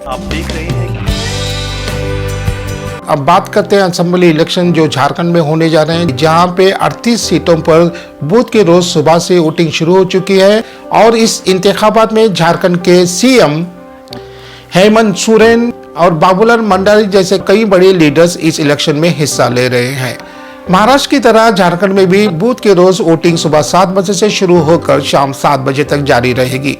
आप देख रहे हैं। अब बात करते हैं असेंबली इलेक्शन जो झारखंड में होने जा रहे हैं, जहां पे 38 सीटों पर बुध के रोज सुबह से वोटिंग शुरू हो चुकी है और इस इंतखाबात में झारखंड के सीएम हेमंत सोरेन और बाबूलाल मंडावी जैसे कई बड़े लीडर्स इस इलेक्शन में हिस्सा ले रहे हैं। महाराष्ट्र की तरह झारखंड में भी बुध के रोज वोटिंग सुबह 7 बजे से शुरू होकर शाम 7 बजे तक जारी रहेगी,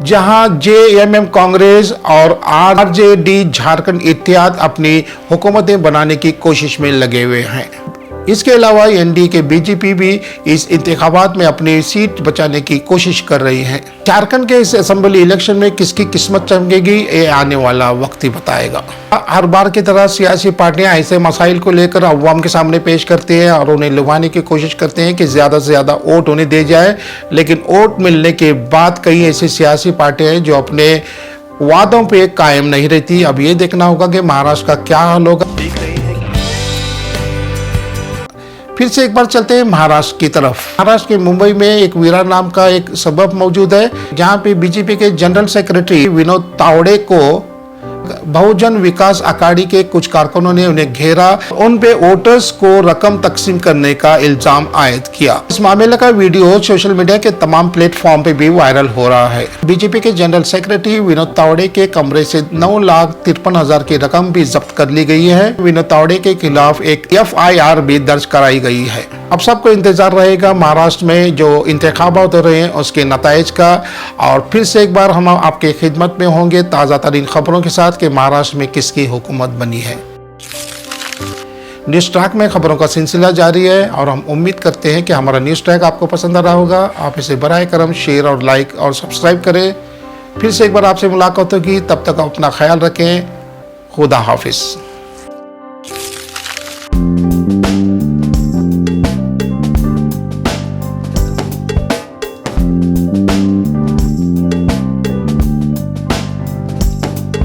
जहां जेएमएम कांग्रेस और आरजेडी झारखंड इत्तेहाद अपनी हुकूमतें बनाने की कोशिश में लगे हुए हैं। इसके अलावा एनडीए के बीजेपी भी इस इंतखाबात में अपनी सीट बचाने की कोशिश कर रही है। झारखंड के इस असेंबली इलेक्शन में किसकी किस्मत चमकेगी ये आने वाला वक्त ही बताएगा। हर बार की तरह सियासी पार्टियां ऐसे मसाइल को लेकर अवाम के सामने पेश करती हैं और उन्हें लुभाने की कोशिश करते हैं कि ज्यादा से ज्यादा वोट उन्हें दे जाए, लेकिन वोट मिलने के बाद कई ऐसी सियासी पार्टियां हैं जो अपने वादों पे कायम नहीं रहती। अब ये देखना होगा कि महाराष्ट्र का क्या हाल होगा। फिर से एक बार चलते हैं महाराष्ट्र की तरफ। महाराष्ट्र के मुंबई में एक विरार नाम का एक सबब मौजूद है, जहां पे बीजेपी के जनरल सेक्रेटरी विनोद तावड़े को बहुजन विकास अघाड़ी के कुछ कारकुनों ने उन्हें घेरा, उन पे वोटर्स को रकम तकसीम करने का इल्जाम आयद किया। इस मामले का वीडियो सोशल मीडिया के तमाम प्लेटफॉर्म पे भी वायरल हो रहा है। बीजेपी के जनरल सेक्रेटरी विनोद तावड़े के कमरे से 9,53,000 की रकम भी जब्त कर ली गई है। विनोद तावड़े के खिलाफ एक FIR भी दर्ज कराई गई है। अब सबको इंतजार रहेगा महाराष्ट्र में जो इंतखाबात हो रहे हैं उसके नताइज का, और फिर से एक बार हम आपके खिदमत में होंगे ताज़ा तरीन खबरों के साथ कि महाराष्ट्र में किसकी हुकूमत बनी है। न्यूज़ ट्रैक में खबरों का सिलसिला जारी है और हम उम्मीद करते हैं कि हमारा न्यूज़ ट्रैक आपको पसंद आ रहा होगा। आप इसे बराए करम शेयर और लाइक और सब्सक्राइब करें। फिर से एक बार आपसे मुलाकात होगी, तब तक आप अपना ख्याल रखें। खुदा हाफिज़।